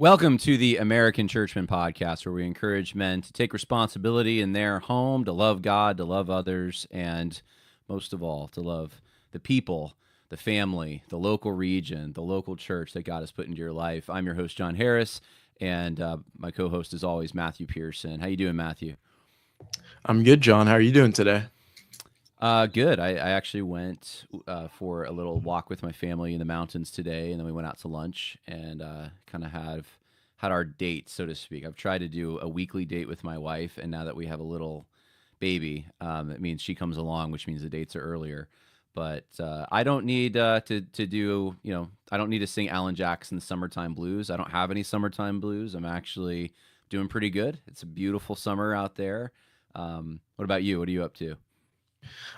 Welcome to the American Churchman podcast, where we encourage men to take responsibility in their home, to love God, to love others, and most of all, to love the people, the family, the local region, the local church that God has put into your life. I'm your host, John Harris, and my co-host is always Matthew Pearson. How you doing, Matthew? I'm good, John. How are you doing today? Good. I actually went for a little walk with my family in the mountains today, and then we went out to lunch and kind of had our date, so to speak. I've tried to do a weekly date with my wife, and now that we have a little baby, it means she comes along, which means the dates are earlier. But I don't need to do, I don't need to sing Alan Jackson's Summertime Blues. I don't have any summertime blues. I'm actually doing pretty good. It's a beautiful summer out there. What about you? What are you up to?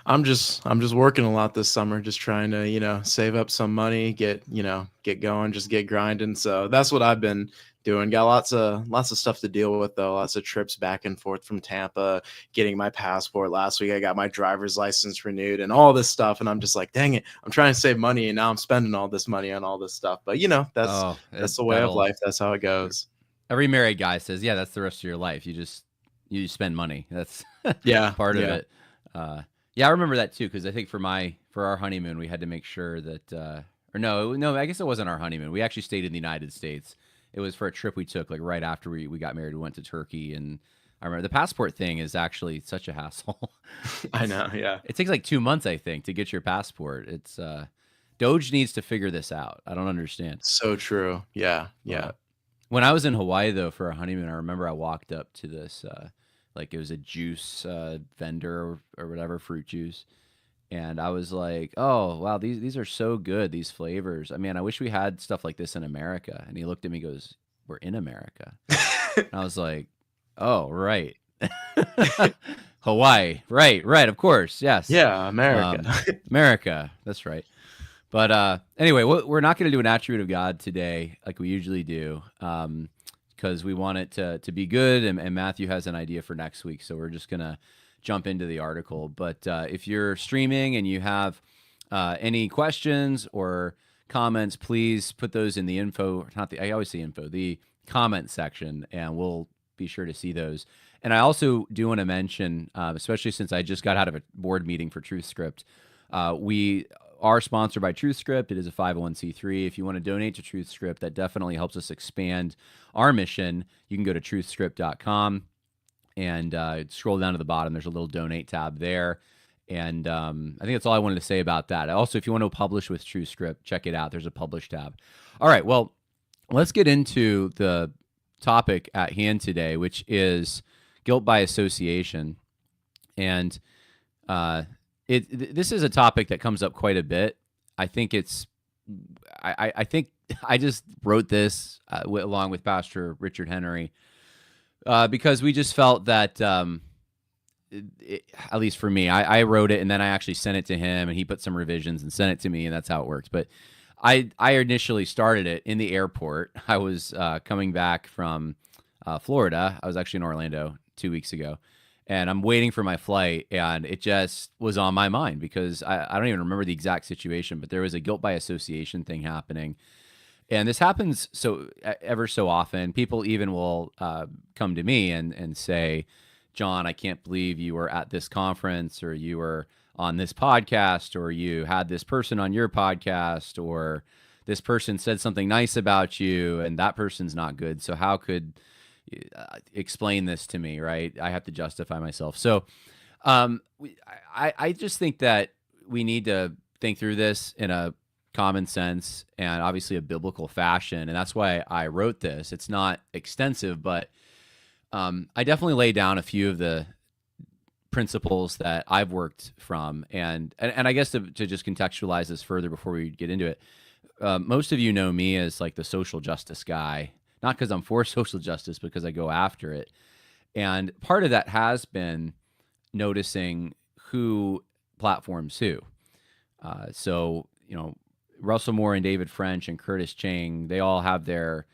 I'm just working a lot this summer, just trying to, save up some money, get going, just get grinding. So that's what I've been doing. Got lots of stuff to deal with though. Lots of trips back and forth from Tampa, getting my passport last week. I got my driver's license renewed and all this stuff. And I'm just like, dang it, I'm trying to save money and now I'm spending all this money on all this stuff. But that's the way of life. That's how it goes. Every married guy says, yeah, that's the rest of your life. You spend money. That's Yeah. part of it. Yeah, I remember that too, because I think for our honeymoon, we had to make sure that, I guess it wasn't our honeymoon. We actually stayed in the United States. It was for a trip we took, like right after we got married. We went to Turkey, and I remember the passport thing is actually such a hassle. I know, yeah. It takes like 2 months, I think, to get your passport. It's Doge needs to figure this out. I don't understand. So true. Yeah. When I was in Hawaii, though, for a honeymoon, I remember I walked up to this, like it was a juice vendor or whatever, fruit juice. And I was like, oh, wow, these are so good, these flavors. I mean, I wish we had stuff like this in America. And he looked at me and goes, we're in America. And I was like, oh, right. Hawaii. Right. Of course. Yes. Yeah, America. America. That's right. But anyway, we're not going to do an attribute of God today like we usually do, because we want it to be good. And Matthew has an idea for next week. So we're just going to jump into the article. But if you're streaming and you have any questions or comments, please put those in the I always say info, the comment section, and we'll be sure to see those. And I also do want to mention, especially since I just got out of a board meeting for TruthScript, we are sponsored by TruthScript. It is a 501c3. If you want to donate to TruthScript, that definitely helps us expand our mission. You can go to truthscript.com and scroll down to the bottom. There's a little donate tab there. And I think that's all I wanted to say about that. Also, if you want to publish with TruthScript, check it out. There's a publish tab. All right, well, let's get into the topic at hand today, which is guilt by association. And this is a topic that comes up quite a bit. I think I think I just wrote this along with Pastor Richard Henry because we just felt that, at least for me, I wrote it and then I actually sent it to him and he put some revisions and sent it to me, and that's how it works. But I initially started it in the airport. I was coming back from Florida. I was actually in Orlando 2 weeks ago. And I'm waiting for my flight, and it just was on my mind because I don't even remember the exact situation, but there was a guilt by association thing happening. And this happens ever so often. People even will come to me and say, John, I can't believe you were at this conference, or you were on this podcast, or you had this person on your podcast, or this person said something nice about you, and that person's not good. So how could explain this to me, right? I have to justify myself. So I just think that we need to think through this in a common sense and obviously a biblical fashion. And that's why I wrote this. It's not extensive, but I definitely lay down a few of the principles that I've worked from. And I guess to just contextualize this further before we get into it, most of you know me as like the social justice guy. Not because I'm for social justice, because I go after it. And part of that has been noticing who platforms who. So, Russell Moore and David French and Curtis Chang, they all have their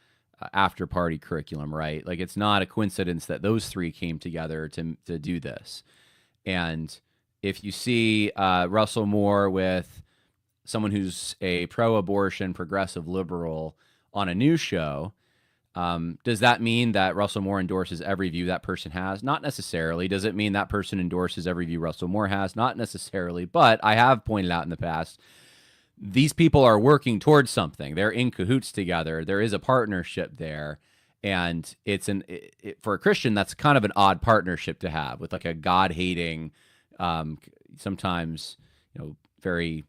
after party curriculum, right? Like, it's not a coincidence that those three came together to do this. And if you see Russell Moore with someone who's a pro-abortion, progressive liberal on a news show, Does that mean that Russell Moore endorses every view that person has? Not necessarily. Does it mean that person endorses every view Russell Moore has? Not necessarily. But I have pointed out in the past, these people are working towards something. They're in cahoots together. There is a partnership there. And it's for a Christian, that's kind of an odd partnership to have with like a God hating, sometimes, very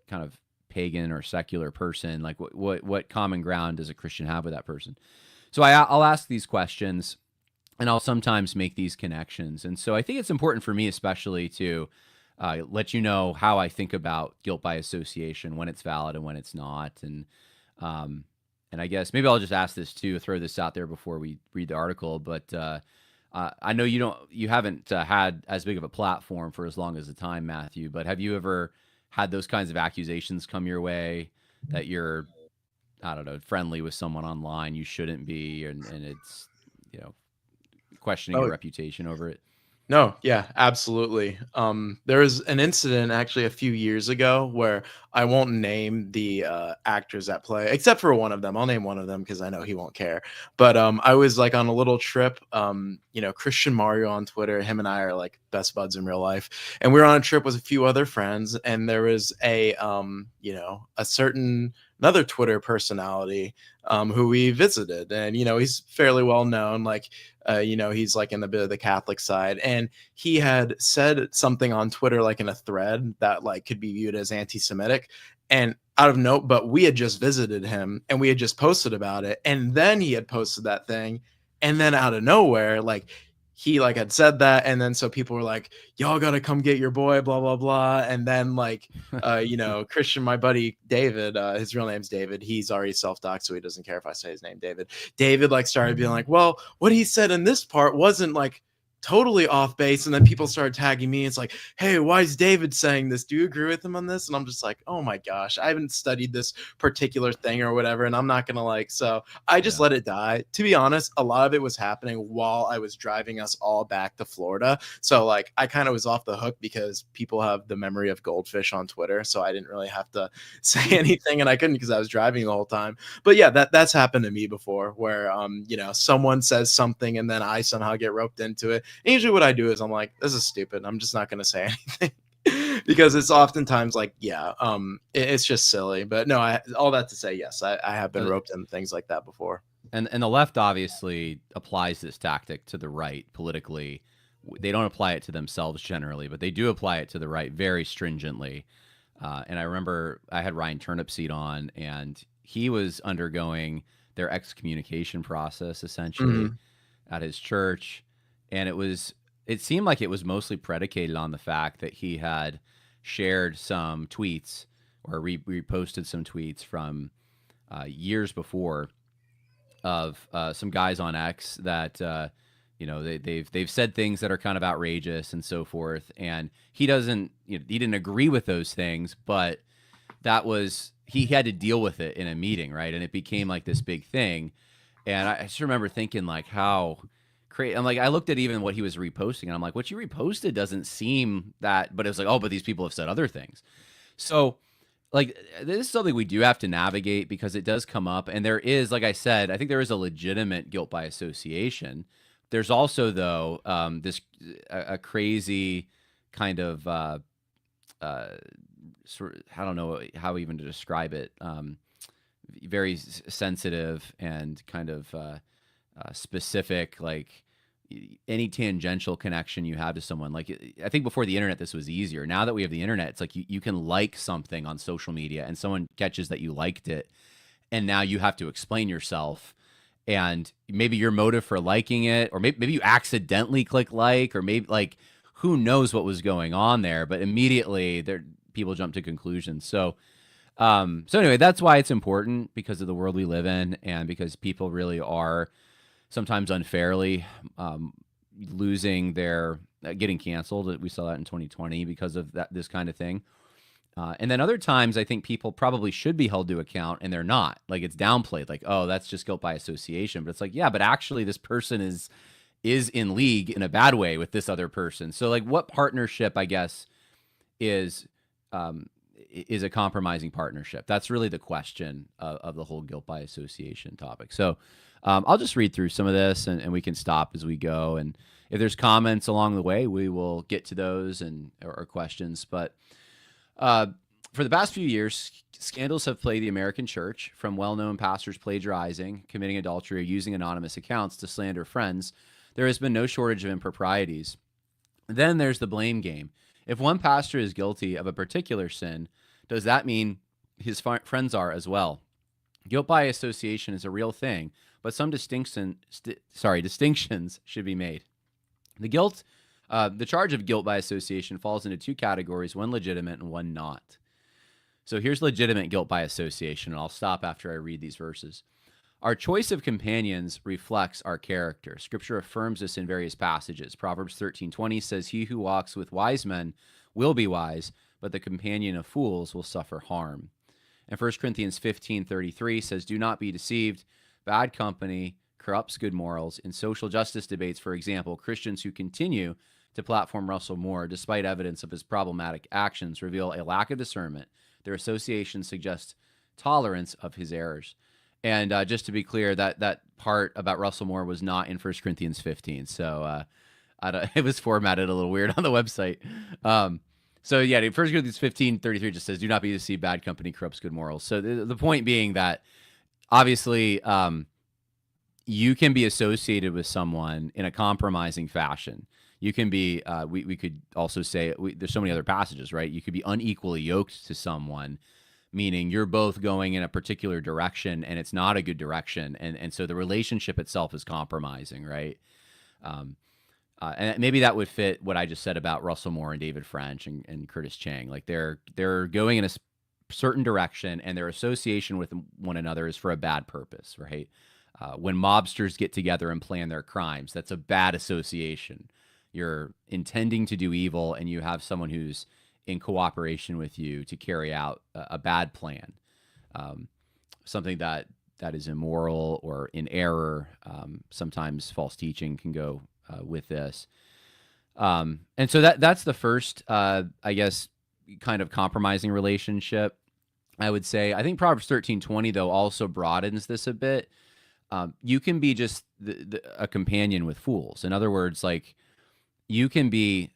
kind of pagan or secular person. Like what common ground does a Christian have with that person? So I'll ask these questions, and I'll sometimes make these connections. And so I think it's important for me, especially, to let you know how I think about guilt by association, when it's valid and when it's not. And I guess maybe I'll just ask this too, throw this out there before we read the article. But I know you haven't had as big of a platform for as long as the time, Matthew. But have you ever had those kinds of accusations come your way that you're, I don't know, friendly with someone online you shouldn't be, and it's, questioning your Oh, reputation over it? no, yeah, absolutely. There was an incident actually a few years ago where I won't name the actors at play, except for one of them. I'll name one of them because I know he won't care. But I was like on a little trip. Christian Mario on Twitter. Him and I are like best buds in real life, and we were on a trip with a few other friends. And there was a certain another Twitter personality who we visited, and he's fairly well known. Like he's like in a bit of the Catholic side, and he had said something on Twitter, like in a thread that like could be viewed as anti-Semitic, and out of note, but we had just visited him and we had just posted about it, and then he had posted that thing, and then out of nowhere, like he like had said that, and then so people were like, y'all gotta come get your boy, blah blah blah. And then like Christian, my buddy David, his real name's David, he's already self-doxed, so he doesn't care if I say his name. David like started being like, well, what he said in this part wasn't like totally off base. And then people started tagging me. It's like, hey, why is David saying this? Do you agree with him on this? And I'm just like, oh my gosh, I haven't studied this particular thing or whatever, and I'm not gonna like. So I just Yeah. let it die. To be honest, a lot of it was happening while I was driving us all back to Florida. So like I kind of was off the hook because people have the memory of goldfish on Twitter. So I didn't really have to say anything, and I couldn't because I was driving the whole time. But yeah, that's happened to me before, where someone says something and then I somehow get roped into it. And usually what I do is I'm like, this is stupid. I'm just not going to say anything because it's oftentimes like, yeah, it's just silly. But no, all that to say, yes, I have been Uh, roped into things like that before. and the left obviously applies this tactic to the right politically. They don't apply it to themselves generally, but they do apply it to the right very stringently. And I remember I had Ryan Turnipseed on, and he was undergoing their excommunication process essentially Mhm. at his church, and it seemed like it was mostly predicated on the fact that he had shared some tweets or reposted some tweets from years before of some guys on X that they've said things that are kind of outrageous and so forth, and he doesn't he didn't agree with those things, but that was he had to deal with it in a meeting, right? And it became like this big thing, and I just remember thinking like how crazy. I'm like, I looked at even what he was reposting, and I'm like, what you reposted doesn't seem that, but it was like, oh, but these people have said other things. So like this is something we do have to navigate because it does come up, and there is, like I said, I think there is a legitimate guilt by association. There's also though this a crazy kind of sort of, I don't know how even to describe it, very sensitive and kind of specific, like any tangential connection you have to someone. Like I think before the internet, this was easier. Now that we have the internet, it's like you can like something on social media and someone catches that you liked it. And now you have to explain yourself, and maybe your motive for liking it, or maybe you accidentally click like, or maybe like, who knows what was going on there, but immediately there people jump to conclusions. So anyway, that's why it's important, because of the world we live in, and because people really are sometimes unfairly losing their getting canceled. We saw that in 2020 because of this kind of thing. And then other times, I think people probably should be held to account, and they're not. Like it's downplayed, like, oh, that's just guilt by association. But it's like, yeah, but actually, this person is in league in a bad way with this other person. So like, what partnership, I guess, is is a compromising partnership? That's really the question of the whole guilt by association topic. So I'll just read through some of this, and we can stop as we go. And if there's comments along the way, we will get to those or questions. But uh, for the past few years, scandals have plagued the American church, from well-known pastors plagiarizing, committing adultery, or using anonymous accounts to slander friends. There has been no shortage of improprieties. Then there's the blame game. If one pastor is guilty of a particular sin, does that mean his friends are as well? Guilt by association is a real thing, but some distinctions should be made. The charge of guilt by association falls into two categories: one legitimate and one not. So here's legitimate guilt by association, and I'll stop after I read these verses. Our choice of companions reflects our character. Scripture affirms this in various passages. Proverbs 13:20 says, "He who walks with wise men will be wise, but the companion of fools will suffer harm." And 1 Corinthians 15:33 says, "Do not be deceived. Bad company corrupts good morals." In social justice debates, for example, Christians who continue to platform Russell Moore, despite evidence of his problematic actions, reveal a lack of discernment. Their association suggests tolerance of his errors. And just to be clear, that part about Russell Moore was not in 1 Corinthians 15. So it was formatted a little weird on the website. So yeah, 1 Corinthians 15:33 just says, "Do not be deceived, bad company corrupts good morals." So the point being that obviously you can be associated with someone in a compromising fashion. You can be, we could also say, there's so many other passages, right? You could be unequally yoked to someone, meaning you're both going in a particular direction and it's not a good direction. And so the relationship itself is compromising, right? And maybe that would fit what I just said about Russell Moore and David French and Curtis Chang. Like they're going in a certain direction, and their association with one another is for a bad purpose, right? When mobsters get together and plan their crimes, that's a bad association. You're intending to do evil, and you have someone who's in cooperation with you to carry out a bad plan, something that is immoral or in error. Sometimes false teaching can go with this. And so that's the first, I guess, kind of compromising relationship, I would say. I think Proverbs 13:20, though, also broadens this a bit. You can be just a companion with fools. In other words, like you can be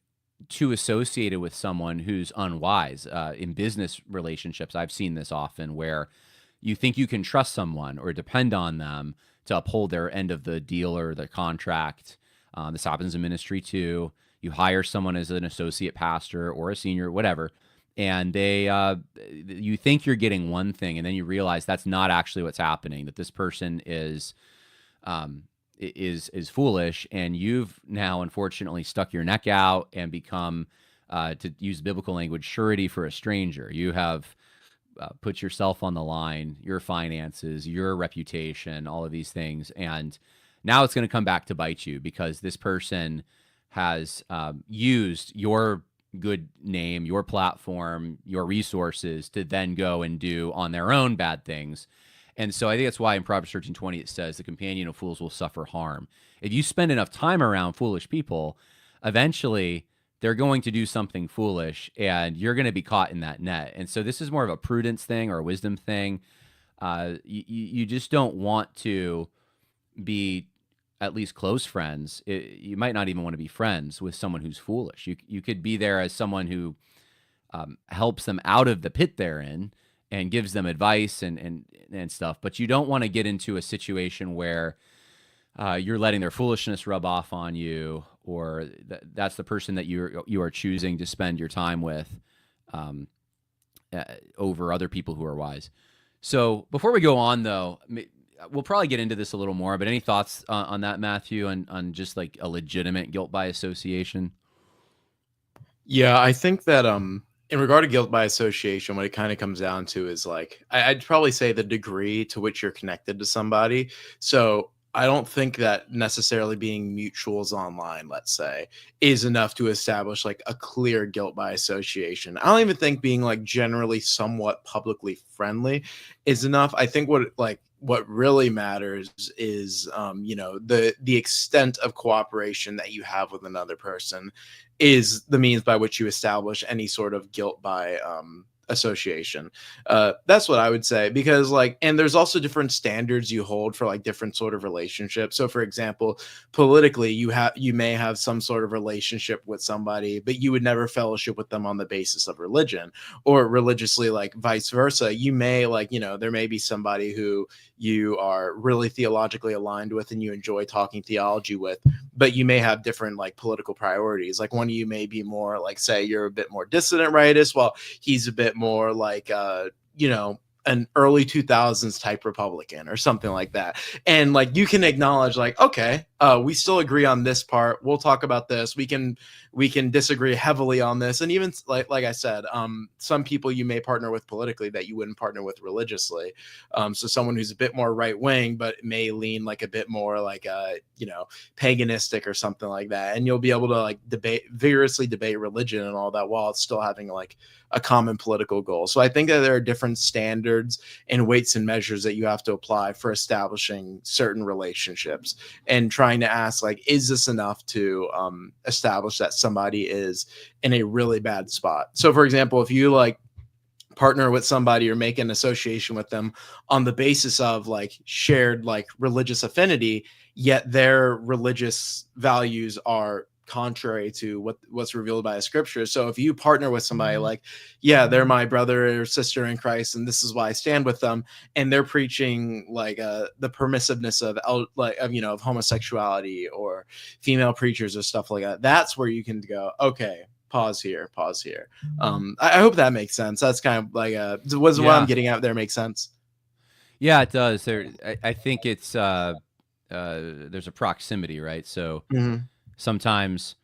too associated with someone who's unwise. In business relationships, I've seen this often, where you think you can trust someone or depend on them to uphold their end of the deal or the contract. This happens in ministry too. You hire someone as an associate pastor or a senior, whatever, and you think you're getting one thing, and then you realize that's not actually what's happening. That this person is foolish, and you've now unfortunately stuck your neck out and become, to use biblical language, surety for a stranger. You have put yourself on the line, your finances, your reputation, all of these things, and now it's going to come back to bite you, because this person has used your good name, your platform, your resources to then go and do on their own bad things. And so I think that's why in Proverbs 13:20 it says, "The companion of fools will suffer harm." If you spend enough time around foolish people, eventually they're going to do something foolish, and you're going to be caught in that net. And so this is more of a prudence thing or a wisdom thing. You just don't want to be at least close friends. You might not even want to be friends with someone who's foolish. You could be there as someone who helps them out of the pit they're in and gives them advice and stuff. But you don't want to get into a situation where you're letting their foolishness rub off on you, or that's the person that you are choosing to spend your time with over other people who are wise. So before we go on, though, we'll probably get into this a little more, but any thoughts on that, Matthew, on just like a legitimate guilt by association? Yeah, I think that in regard to guilt by association, what it kind of comes down to is like I'd probably say the degree to which you're connected to somebody. So I don't think that necessarily being mutuals online, let's say, is enough to establish like a clear guilt by association. I don't even think being like generally somewhat publicly friendly is enough. I think what really matters is the extent of cooperation that you have with another person is the means by which you establish any sort of guilt by association. That's what I would say, because like, and there's also different standards you hold for like different sort of relationships. So for example, politically, you may have some sort of relationship with somebody, but you would never fellowship with them on the basis of religion. Or religiously, like vice versa, you may, like, you know, there may be somebody who you are really theologically aligned with and you enjoy talking theology with, but you may have different like political priorities. Like one of you may be more like, say you're a bit more dissident rightist, while he's a bit more like you know, an early 2000s type Republican or something like that. And like you can acknowledge like, okay, we still agree on this part. We'll talk about this. We can disagree heavily on this. And even like I said, some people you may partner with politically that you wouldn't partner with religiously. So someone who's a bit more right wing, but may lean like a bit more like you know, paganistic or something like that. And you'll be able to like vigorously debate religion and all that while it's still having like a common political goal. So I think that there are different standards and weights and measures that you have to apply for establishing certain relationships and trying to ask like, is this enough to establish that somebody is in a really bad spot? So for example, if you like partner with somebody or make an association with them on the basis of like shared like religious affinity, yet their religious values are contrary to what's revealed by the scripture. So if you partner with somebody like, yeah, they're my brother or sister in Christ, and this is why I stand with them, and they're preaching like the permissiveness of you know, of homosexuality or female preachers or stuff like that, that's where you can go, okay, pause here. I hope that makes sense. That's kind of like what I'm getting at there makes sense. Yeah, it does. I think it's there's a proximity, right? So sometimes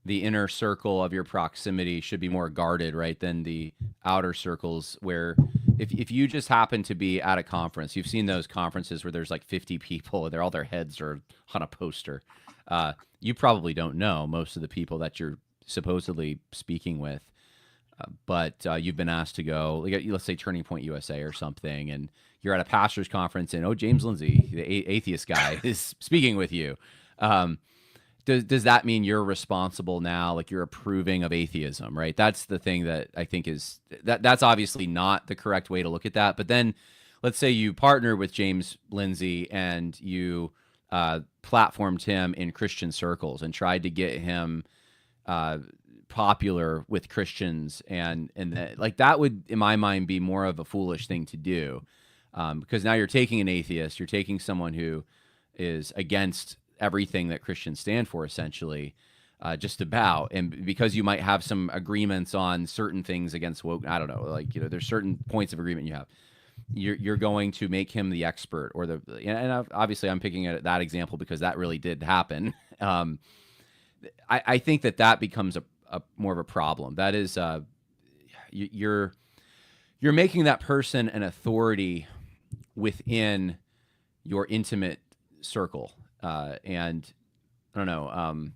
the inner circle of your proximity should be more guarded, right, than the outer circles, where if you just happen to be at a conference, you've seen those conferences where there's like 50 people and all their heads are on a poster. You probably don't know most of the people that you're supposedly speaking with, but you've been asked to go, let's say Turning Point USA or something, and you're at a pastor's conference, and James Lindsay, the atheist guy, is speaking with you. Does that mean you're responsible now? Like you're approving of atheism, right? That's the thing that I think is that's obviously not the correct way to look at that. But then let's say you partner with James Lindsay and you platformed him in Christian circles and tried to get him popular with Christians, and like that would, in my mind, be more of a foolish thing to do, because now you're taking an atheist, you're taking someone who is against everything that Christians stand for, essentially, just about, and because you might have some agreements on certain things against woke, I don't know, like, you know, there's certain points of agreement you have. You're going to make him the expert, or and obviously I'm picking at that example because that really did happen. I think that becomes a more of a problem. That is, you're making that person an authority within your intimate circle, and I don't know,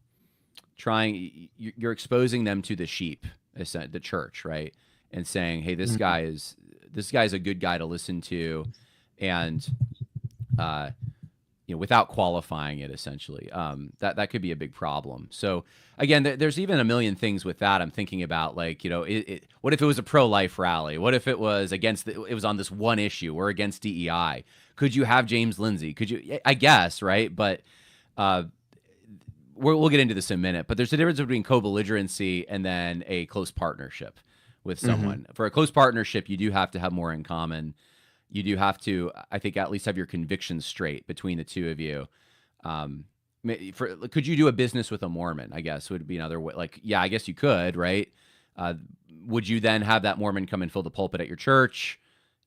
you're exposing them to the sheep, the church, right? And saying, hey, this guy's a good guy to listen to, and you know, without qualifying it, essentially, that could be a big problem. So again, there's even a million things with that I'm thinking about, like, you know, what if it was a pro-life rally? What if it was it was on this one issue, or against DEI? Could you have James Lindsay? Could you? I guess, right? But we'll get into this in a minute. But there's a difference between co-belligerency and then a close partnership with someone. For a close partnership, you do have to have more in common. You do have to, I think, at least have your convictions straight between the two of you. Could you do a business with a Mormon? I guess would be another way. Like, yeah, I guess you could, right? Would you then have that Mormon come and fill the pulpit at your church?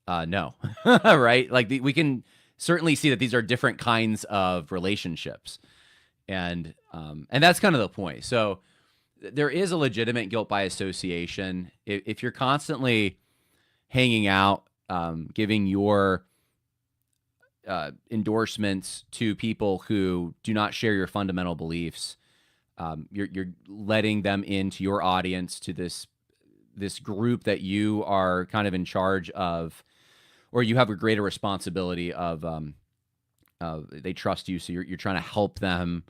No, right? Like we can certainly see that these are different kinds of relationships, and that's kind of the point. So there is a legitimate guilt by association if you're constantly hanging out, giving your endorsements to people who do not share your fundamental beliefs. You're letting them into your audience, to this group that you are kind of in charge of, or you have a greater responsibility of. They trust you, so you're trying to help them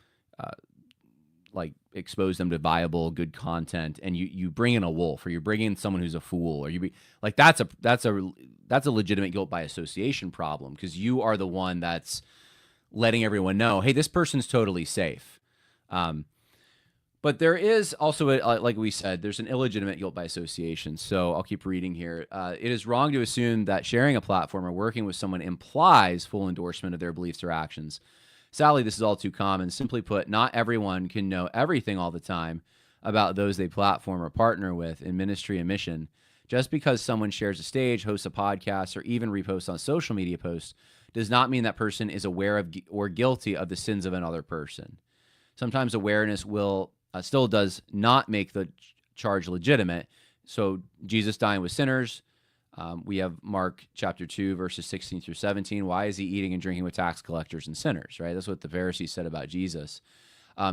like expose them to viable, good content, and you bring in a wolf, or you bring in someone who's a fool, or like that's a legitimate guilt by association problem, because you are the one that's letting everyone know, hey, this person's totally safe. But there is also, like we said, there's an illegitimate guilt by association. So I'll keep reading here. It is wrong to assume that sharing a platform or working with someone implies full endorsement of their beliefs or actions. Sadly, this is all too common. Simply put, not everyone can know everything all the time about those they platform or partner with in ministry and mission. Just because someone shares a stage, hosts a podcast, or even reposts on social media posts does not mean that person is aware of or guilty of the sins of another person. Sometimes awareness will still does not make the charge legitimate. So Jesus dying with sinners. We have Mark chapter 2, verses 16 through 17. Why is he eating and drinking with tax collectors and sinners, right? That's what the Pharisees said about Jesus.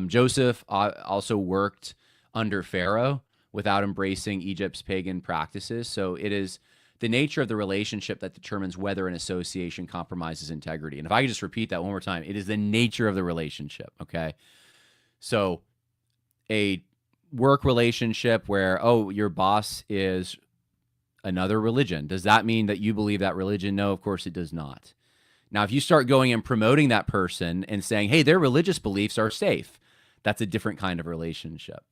Joseph also worked under Pharaoh without embracing Egypt's pagan practices. So it is the nature of the relationship that determines whether an association compromises integrity. And if I could just repeat that one more time, it is the nature of the relationship, okay? So a work relationship where, oh, your boss is another religion, does that mean that you believe that religion? No, of course it does not. Now, if you start going and promoting that person and saying, hey, their religious beliefs are safe, that's a different kind of relationship.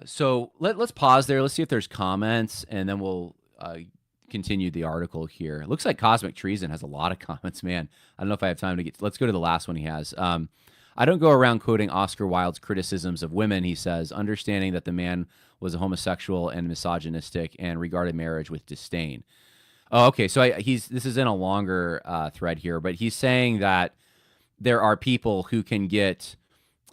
So let's pause there. Let's see if there's comments, and then we'll continue the article here. It looks like Cosmic Treason has a lot of comments, man. I don't know if I have time to get. Let's go to the last one he has. I don't go around quoting Oscar Wilde's criticisms of women, he says, understanding that the man was a homosexual and misogynistic and regarded marriage with disdain. Oh, okay. So this is in a longer thread here, but he's saying that there are people who can get.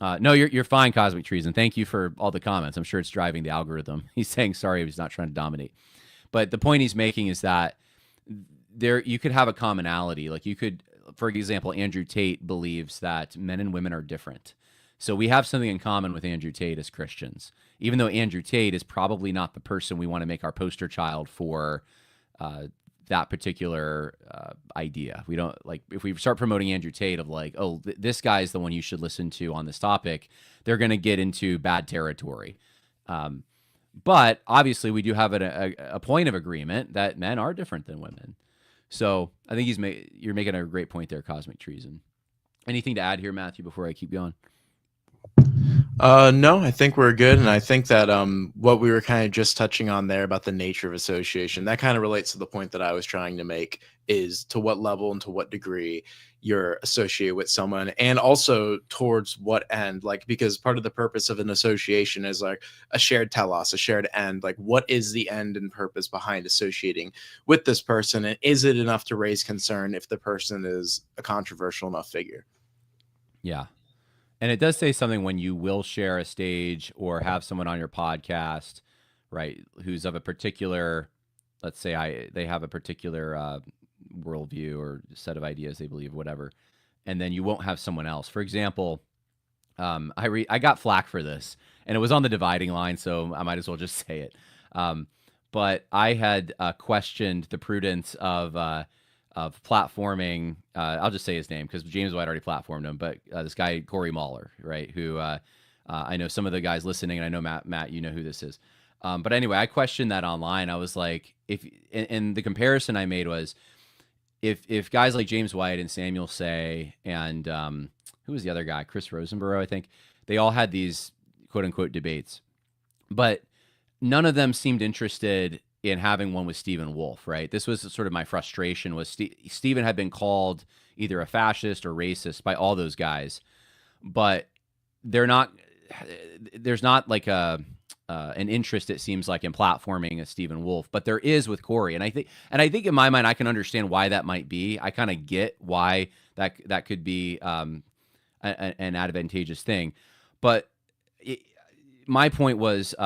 No, you're fine, Cosmic Treason. Thank you for all the comments. I'm sure it's driving the algorithm. He's saying sorry, he's not trying to dominate. But the point he's making is that you could have a commonality. Like you could, for example, Andrew Tate believes that men and women are different. So we have something in common with Andrew Tate as Christians, even though Andrew Tate is probably not the person we want to make our poster child for that particular idea. We don't like, if we start promoting Andrew Tate of like, oh, this guy is the one you should listen to on this topic, they're going to get into bad territory. But obviously we do have a point of agreement that men are different than women. So I think you're making a great point there, Cosmic Treason. Anything to add here, Matthew, before I keep going? No, I think we're good. And I think that what we were kind of just touching on there about the nature of association, that kind of relates to the point that I was trying to make, is to what level and to what degree you're associated with someone, and also towards what end. Like, because part of the purpose of an association is like a shared telos, a shared end. Like, what is the end and purpose behind associating with this person? And is it enough to raise concern if the person is a controversial enough figure? Yeah. And it does say something when you will share a stage or have someone on your podcast, right, who's of a particular, let's say they have a particular worldview or set of ideas they believe, whatever, and then you won't have someone else. For example, I got flack for this, and it was on the dividing line, so I might as well just say it. But I had questioned the prudence of platforming. I'll just say his name because James White already platformed him. But this guy Corey Mahler, right? Who I know some of the guys listening, and I know Matt, you know who this is. But anyway, I questioned that online. I was like, and the comparison I made was, if guys like James White and Samuel Say and who was the other guy, Chris Rosenborough, I think, they all had these quote unquote debates, but none of them seemed interested in having one with Stephen Wolfe, right? This was sort of my frustration, was Stephen had been called either a fascist or racist by all those guys, but there's not like an interest, it seems like, in platforming a Stephen Wolfe, but there is with Corey. And I think in my mind, I can understand why that might be. I kind of get why that could be an advantageous thing. But my point was,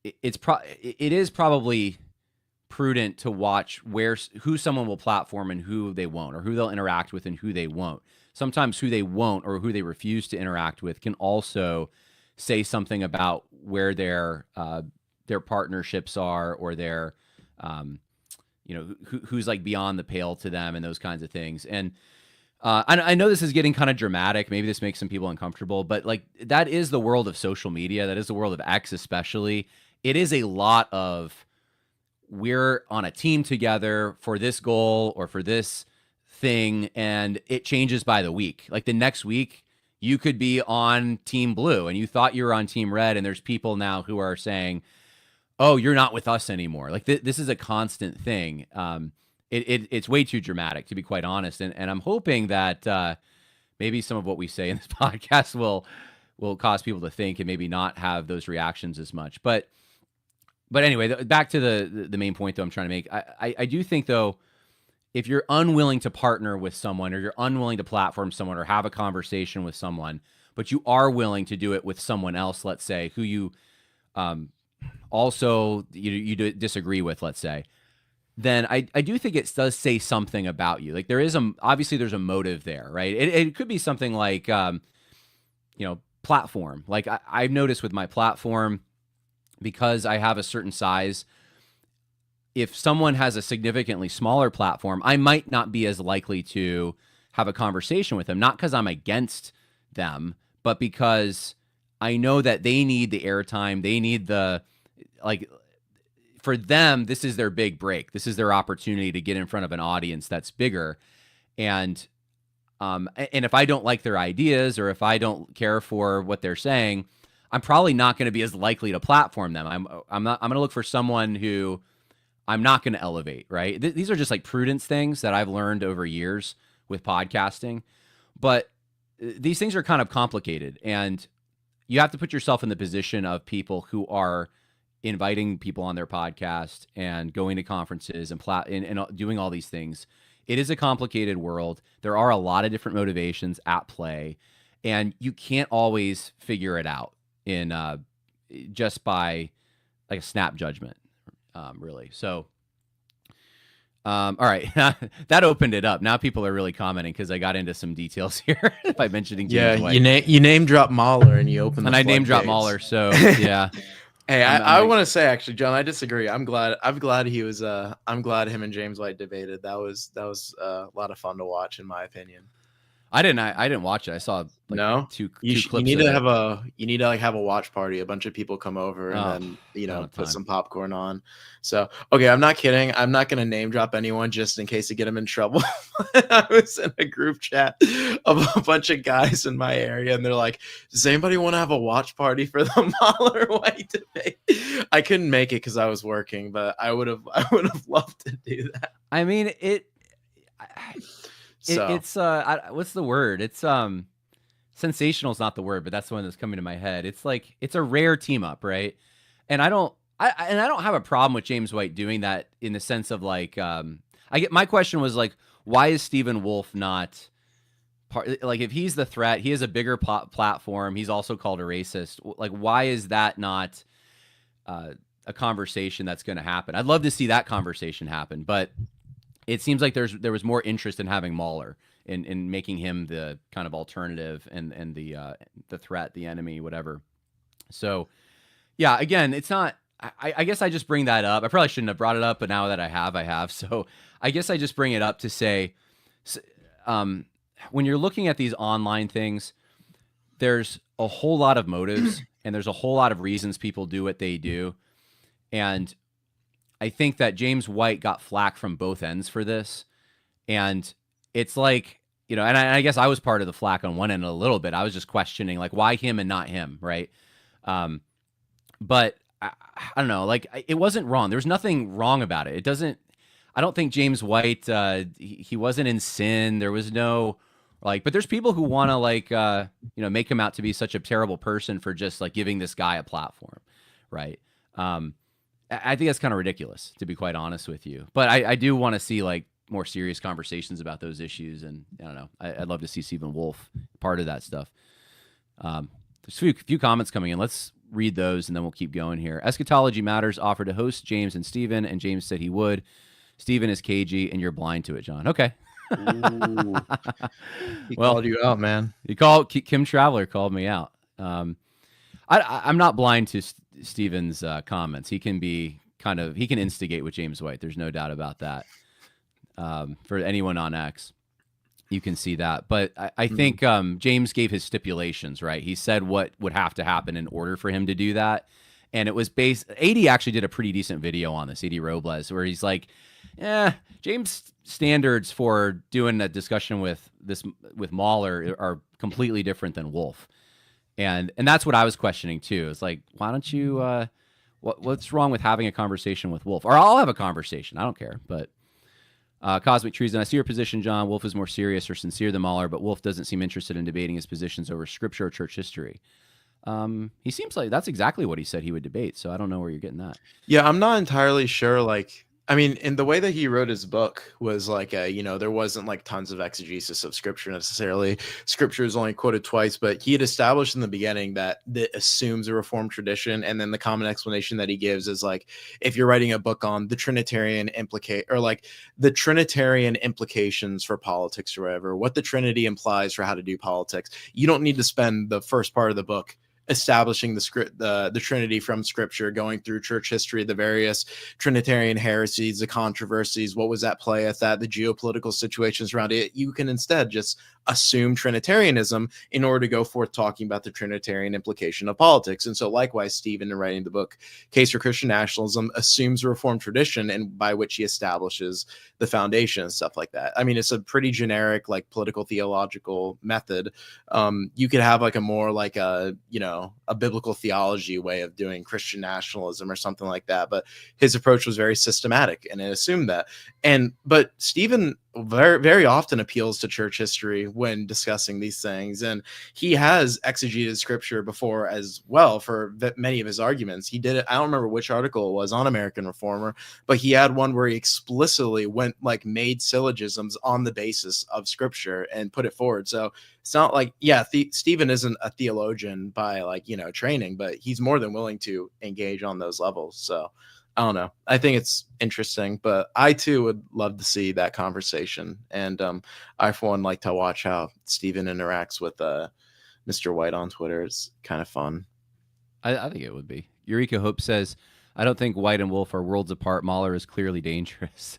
it is probably prudent to watch who someone will platform and who they won't, or who they'll interact with and who they won't. Sometimes who they won't or who they refuse to interact with can also say something about where their partnerships are, or their who's like beyond the pale to them, and those kinds of things. And I know this is getting kind of dramatic. Maybe this makes some people uncomfortable, but like that is the world of social media. That is the world of X, especially. It is a lot of we're on a team together for this goal or for this thing, and it changes by the week. Like the next week, you could be on Team Blue and you thought you were on Team Red, and there's people now who are saying, "Oh, you're not with us anymore." Like this is a constant thing. It's way too dramatic, to be quite honest. And I'm hoping that maybe some of what we say in this podcast will cause people to think and maybe not have those reactions as much. But anyway, back to the main point though I'm trying to make. I do think though, if you're unwilling to partner with someone, or you're unwilling to platform someone or have a conversation with someone, but you are willing to do it with someone else, let's say, who you also you disagree with, let's say, then I do think it does say something about you. Like there is obviously there's a motive there, right? It could be something like, platform. Like I've noticed with my platform, because I have a certain size, if someone has a significantly smaller platform, I might not be as likely to have a conversation with them, not because I'm against them, but because I know that they need the airtime. They need for them, this is their big break. This is their opportunity to get in front of an audience that's bigger. And if I don't like their ideas, or if I don't care for what they're saying, I'm probably not going to be as likely to platform them. I'm going to look for someone who I'm not going to elevate, right? These are just like prudence things that I've learned over years with podcasting. But these things are kind of complicated, and you have to put yourself in the position of people who are inviting people on their podcast and going to conferences and doing all these things. It is a complicated world. There are a lot of different motivations at play, and you can't always figure it out in just by like a snap judgment, really. So, all right, that opened it up. Now people are really commenting because I got into some details here by mentioning James White. You name drop Mahler and you open, and I name drop Mahler. So yeah. Hey, I want to say, actually, John, I disagree. I'm glad he was. I'm glad him and James White debated. That was a lot of fun to watch, in my opinion. I didn't watch it. I saw two clips. You need to have a watch party. A bunch of people come over and then put some popcorn on. So okay, I'm not kidding. I'm not gonna name drop anyone just in case to get them in trouble. I was in a group chat of a bunch of guys in my area, and they're like, "Does anybody want to have a watch party for the Mahler White debate?" I couldn't make it because I was working, but I would have loved to do that. I mean it. It's what's the word? It's sensational is not the word, but that's the one that's coming to my head. It's like it's a rare team up, right? And I don't have a problem with James White doing that in the sense of like my question was like, why is Stephen Wolf not part? Like if he's the threat, he has a bigger platform. He's also called a racist. Like why is that not a conversation that's going to happen? I'd love to see that conversation happen, but it seems like there was more interest in having Mahler, in making him the kind of alternative and the threat, the enemy, whatever. So, yeah, again, it's not. I guess I just bring that up. I probably shouldn't have brought it up, but now that I have. So I guess I just bring it up to say, when you're looking at these online things, there's a whole lot of motives and there's a whole lot of reasons people do what they do, and I think that James White got flack from both ends for this. And it's like, and I guess I was part of the flack on one end a little bit. I was just questioning, like, why him and not him, right? But I don't know, like, it wasn't wrong. There was nothing wrong about it. I don't think James White, he wasn't in sin. There was no, but there's people who want to, make him out to be such a terrible person for just, like, giving this guy a platform, right? I think that's kind of ridiculous, to be quite honest with you. But I do want to see like more serious conversations about those issues, and I don't know. I'd love to see Stephen Wolf part of that stuff. There's a few comments coming in. Let's read those, and then we'll keep going here. Eschatology Matters offered to host James and Stephen, and James said he would. Stephen is cagey, and you're blind to it, John. Okay. He called you out, man. Kim Traveler called me out. I'm not blind to Stephen's comments. He can instigate with James White. There's no doubt about that. For anyone on X. You can see that. But I Mhm. think James gave his stipulations, right? He said what would have to happen in order for him to do that. And it was based, AD actually did a pretty decent video on this, AD Robles, where he's like, yeah, James' standards for doing a discussion with Mahler are completely different than Wolf. And that's what I was questioning too. It's like, why don't you what's wrong with having a conversation with Wolf? Or I'll have a conversation. I don't care. But Cosmic Treason, I see your position, John. Wolf is more serious or sincere than Mahler, but Wolf doesn't seem interested in debating his positions over scripture or church history. He seems like that's exactly what he said he would debate. So I don't know where you're getting that. Yeah, I'm not entirely sure. Like, I mean, in the way that he wrote his book was like, there wasn't like tons of exegesis of scripture necessarily. Scripture is only quoted twice, but he had established in the beginning that assumes a Reformed tradition. And then the common explanation that he gives is like, if you're writing a book on the Trinitarian the Trinitarian implications for politics or whatever, what the Trinity implies for how to do politics, you don't need to spend the first part of the book establishing the Trinity from Scripture, going through church history, the various Trinitarian heresies, the controversies, what was at play at that, the geopolitical situations around it. You can instead just assume Trinitarianism in order to go forth talking about the Trinitarian implication of politics. And so likewise, Stephen, in writing the book Case for Christian Nationalism, assumes a Reformed tradition, and by which he establishes the foundation and stuff like that. I mean, it's a pretty generic, like, political theological method. You could have like a more like a biblical theology way of doing Christian nationalism or something like that, but his approach was very systematic and it assumed that. But Stephen very, very often appeals to church history when discussing these things, and he has exegeted scripture before as well for many of his arguments. He did it, I don't remember which article it was on American Reformer, but he had one where he explicitly made syllogisms on the basis of scripture and put it forward. So it's not like, Stephen isn't a theologian by training, but he's more than willing to engage on those levels. So I don't know. I think it's interesting, but I too would love to see that conversation. And I, for one, like to watch how Stephen interacts with Mr. White on Twitter. It's kind of fun. I think it would be. Eureka Hope says, I don't think White and Wolf are worlds apart. Mahler is clearly dangerous.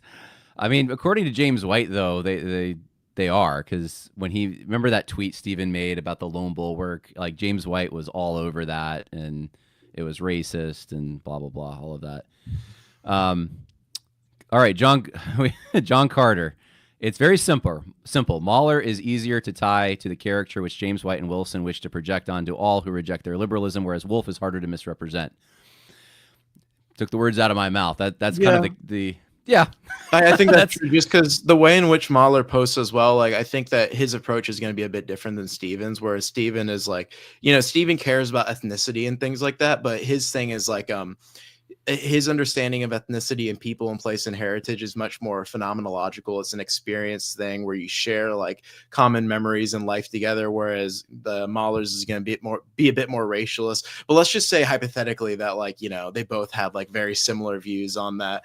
I mean, according to James White, though, they are, because when he, remember that tweet Stephen made about the lone bulwark, like James White was all over that, and it was racist and blah blah blah, all of that. All right, John Carter. It's very simple. Mahler is easier to tie to the character which James White and Wilson wish to project onto all who reject their liberalism, whereas Wolf is harder to misrepresent. Took the words out of my mouth. That's kind of the yeah. I think that's true, just because the way in which Mahler posts as well, like I think that his approach is going to be a bit different than Stephen's, whereas Stephen is like, Stephen cares about ethnicity and things like that, but his thing is like his understanding of ethnicity and people and place and heritage is much more phenomenological. It's an experience thing where you share like common memories and life together, whereas the Mahler's is going to be a bit more racialist. But let's just say hypothetically that they both have like very similar views on that.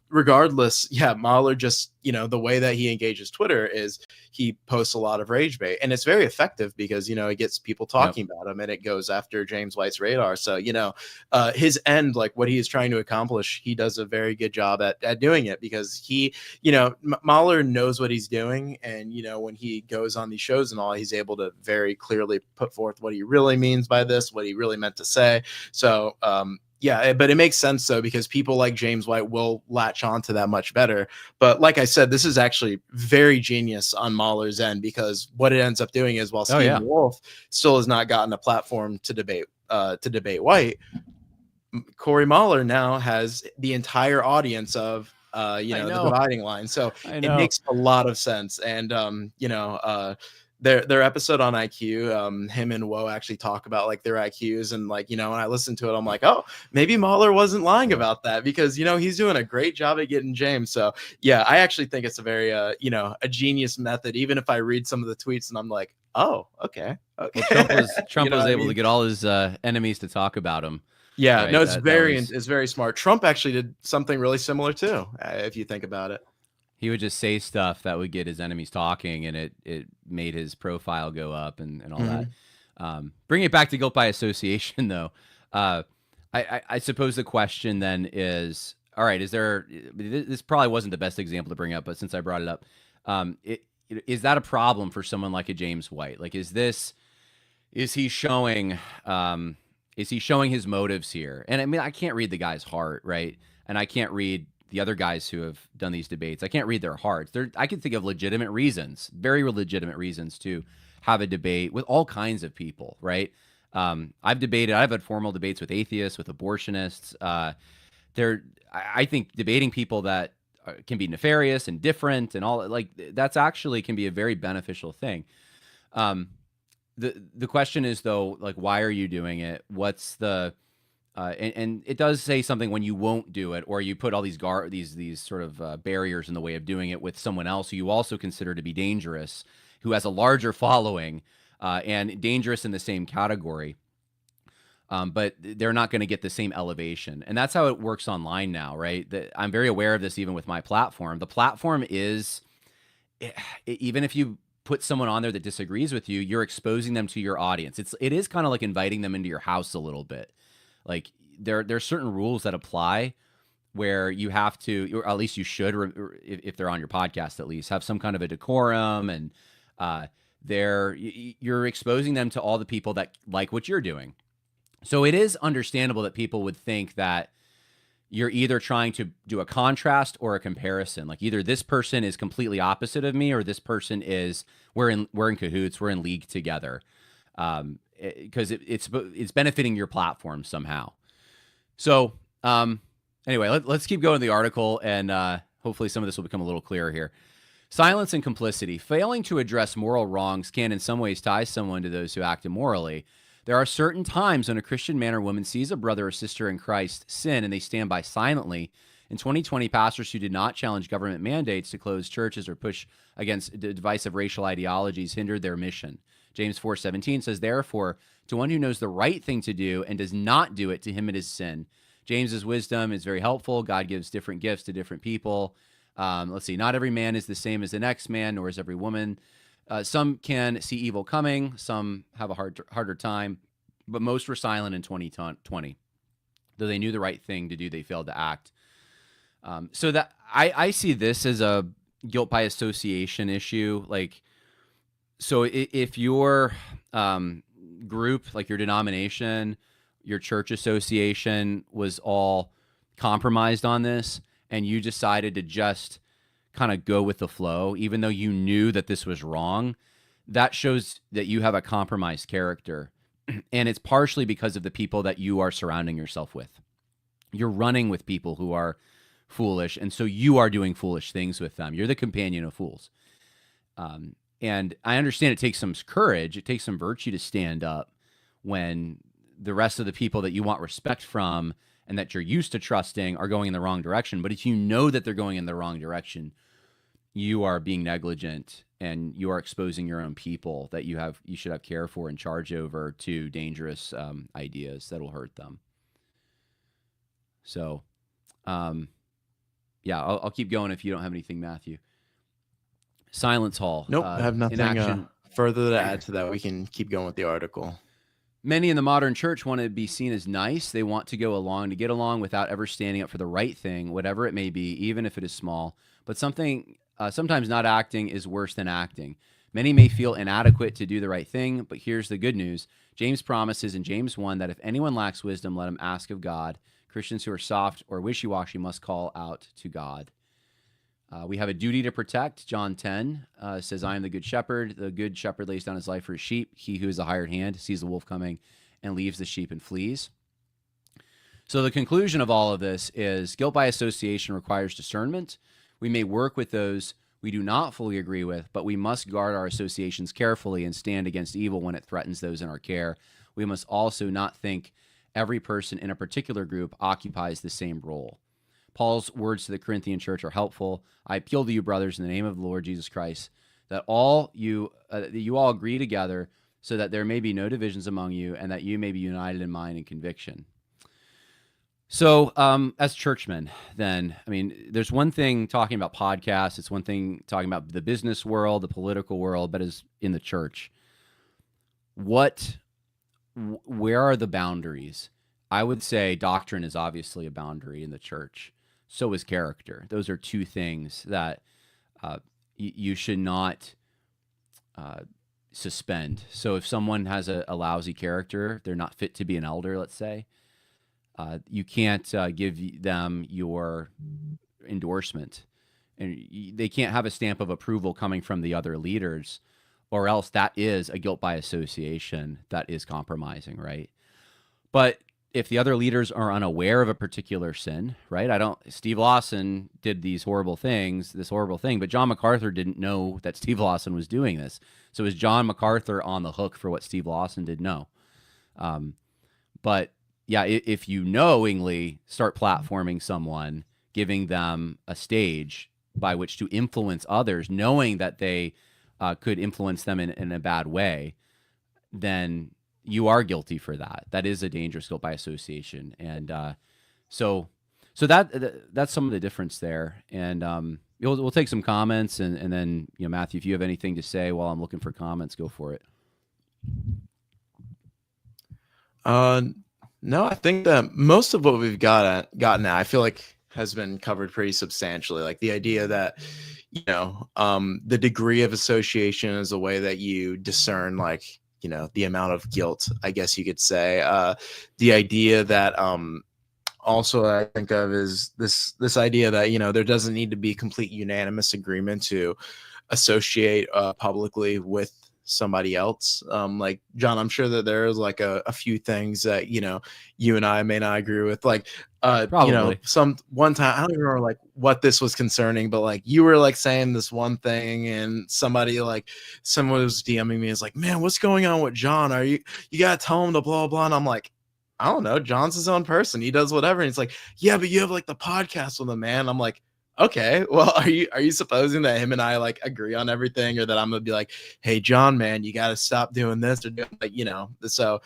Regardless, Mahler just, the way that he engages Twitter is he posts a lot of rage bait, and it's very effective because, it gets people talking about him and it goes after James White's radar. So, his end, like what he is trying to accomplish, he does a very good job at doing it because he, Mahler knows what he's doing. And, when he goes on these shows and all, he's able to very clearly put forth what he really means by this, what he really meant to say. So, but it makes sense though, because people like James White will latch on to that much better. But like I said, this is actually very genius on Mahler's end, because what it ends up doing is while Stephen Wolf still has not gotten a platform to debate White, Corey Mahler now has the entire audience of the dividing line. So it makes a lot of sense. And their episode on IQ, him and Woe actually talk about like their IQs, and like, when I listen to it, I'm like, oh, maybe Mahler wasn't lying about that, because he's doing a great job at getting James. So I actually think it's a very a genius method, even if I read some of the tweets and I'm like, oh, okay. Well, Trump was able to get all his enemies to talk about him. Yeah, right? No, it's very smart. Trump actually did something really similar too, if you think about it. He would just say stuff that would get his enemies talking, and it made his profile go up and all that. Bringing it back to guilt by association, though, I suppose the question then is, all right, this probably wasn't the best example to bring up, but since I brought it up, is that a problem for someone like a James White? Like, is he showing, his motives here? And I mean, I can't read the guy's heart, right? And I can't read the other guys who have done these debates. I can't read their hearts. I can think of legitimate reasons, very legitimate reasons to have a debate with all kinds of people, right? I've had formal debates with atheists, with abortionists. I think debating people that can be nefarious and different and all, like, that's actually can be a very beneficial thing. The question is, though, like, why are you doing it? What's the and it does say something when you won't do it, or you put all these these sort of barriers in the way of doing it with someone else who you also consider to be dangerous, who has a larger following, and dangerous in the same category. But they're not going to get the same elevation. And that's how it works online now, right? I'm very aware of this even with my platform. The platform is, even if you put someone on there that disagrees with you, you're exposing them to your audience. It is kind of like inviting them into your house a little bit. Like, there's certain rules that apply where you have to, or at least you should, if they're on your podcast, at least have some kind of a decorum, and you're exposing them to all the people that like what you're doing. So it is understandable that people would think that you're either trying to do a contrast or a comparison. Like, either this person is completely opposite of me, or this person is, we're in cahoots, we're in league together. Because it's benefiting your platform somehow. So anyway, let's keep going to the article, and hopefully some of this will become a little clearer here. Silence and complicity. Failing to address moral wrongs can in some ways tie someone to those who act immorally. There are certain times when a Christian man or woman sees a brother or sister in Christ sin and they stand by silently. In 2020, pastors who did not challenge government mandates to close churches or push against divisive racial ideologies hindered their mission. James 4:17 says, therefore, to one who knows the right thing to do and does not do it, to him it is sin. James's wisdom is very helpful. God gives different gifts to different people. Let's see. Not every man is the same as the next man, nor is every woman. Some can see evil coming. Some have a harder time. But most were silent in 2020. Though they knew the right thing to do, they failed to act. So that I see this as a guilt by association issue. Like, so if your group, like your denomination, your church association was all compromised on this, and you decided to just kind of go with the flow, even though you knew that this was wrong, that shows that you have a compromised character. And it's partially because of the people that you are surrounding yourself with. You're running with people who are foolish, and so you are doing foolish things with them. You're the companion of fools. And I understand it takes some courage, it takes some virtue to stand up when the rest of the people that you want respect from and that you're used to trusting are going in the wrong direction. But if you know that they're going in the wrong direction, you are being negligent, and you are exposing your own people that you should have care for and charge over to dangerous ideas that will hurt them. So, yeah, I'll keep going if you don't have anything, Matthew. Silence Hall. Nope, I have nothing further to add to that. We can keep going with the article. Many in the modern church want to be seen as nice. They want to go along to get along without ever standing up for the right thing, whatever it may be, even if it is small. But sometimes not acting is worse than acting. Many may feel inadequate to do the right thing, but here's the good news. James promises in James 1 that if anyone lacks wisdom, let him ask of God. Christians who are soft or wishy-washy must call out to God. We have a duty to protect. John 10 says, I am the good shepherd. The good shepherd lays down his life for his sheep. He who is a hired hand sees the wolf coming and leaves the sheep and flees. So the conclusion of all of this is guilt by association requires discernment. We may work with those we do not fully agree with, but we must guard our associations carefully and stand against evil when it threatens those in our care. We must also not think every person in a particular group occupies the same role. Paul's words to the Corinthian church are helpful. I appeal to you, brothers, in the name of the Lord Jesus Christ, that you all agree together so that there may be no divisions among you and that you may be united in mind and conviction. So as churchmen, then, I mean, there's one thing talking about podcasts. It's one thing talking about the business world, the political world, but as in the church, where are the boundaries? I would say doctrine is obviously a boundary in the church. So is character. Those are two things that you should not suspend. So if someone has a lousy character, they're not fit to be an elder, let's say, you can't give them your endorsement, and they can't have a stamp of approval coming from the other leaders, or else that is a guilt by association that is compromising, right? But if the other leaders are unaware of a particular sin, right? Steve Lawson did this horrible thing, but John MacArthur didn't know that Steve Lawson was doing this. So is John MacArthur on the hook for what Steve Lawson did? No. But yeah, if you knowingly start platforming someone, giving them a stage by which to influence others, knowing that they could influence them in a bad way, then you are guilty for that. That is a dangerous guilt by association. And so that's some of the difference there. And we'll take some comments, and then, Matthew, if you have anything to say while I'm looking for comments, go for it. No, I think that most of what we've gotten at, I feel like, has been covered pretty substantially. Like the idea that, the degree of association is a way that you discern, like, the amount of guilt, I guess you could say. The idea that also I think of is this idea that, there doesn't need to be complete unanimous agreement to associate publicly with somebody else. Like, John, I'm sure that there's like a few things that, you and I may not agree with. Like, Probably. one time, I don't even remember like what this was concerning, but like you were like saying this one thing, and someone was DMing me, is like, man, what's going on with John? You gotta tell him to blah blah. And I'm like, I don't know, John's his own person, he does whatever. And he's like, yeah, but you have like the podcast with him, man. I'm like, okay, well, are you supposing that him and I like agree on everything, or that I'm gonna be like, hey, John, man, you got to stop doing this, or like, so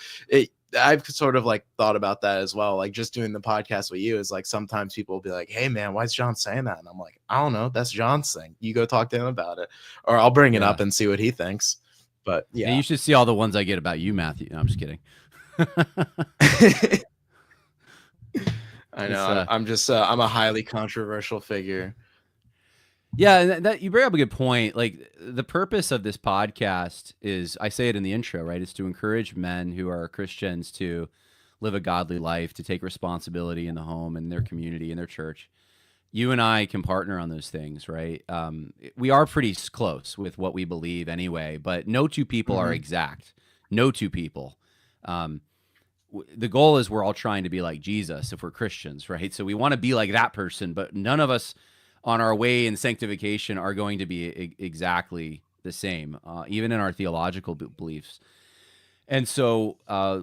I've sort of like thought about that as well. Like, just doing the podcast with you is like, sometimes people will be like, hey man, why is John saying that? And I'm like, I don't know, that's John's thing. You go talk to him about it, or I'll bring it up and see what he thinks. But yeah, and you should see all the ones I get about you, Matthew. No, I'm just kidding. I know. I'm a highly controversial figure. Yeah, and that you bring up a good point. Like, the purpose of this podcast is, I say it in the intro, right? Is to encourage men who are Christians to live a godly life, to take responsibility in the home and their community and their church. You and I can partner on those things, right? We are pretty close with what we believe anyway, but no two people are exact. No two people. The goal is we're all trying to be like Jesus if we're Christians, right? So we want to be like that person, but none of us on our way in sanctification are going to be exactly the same, even in our theological beliefs. And so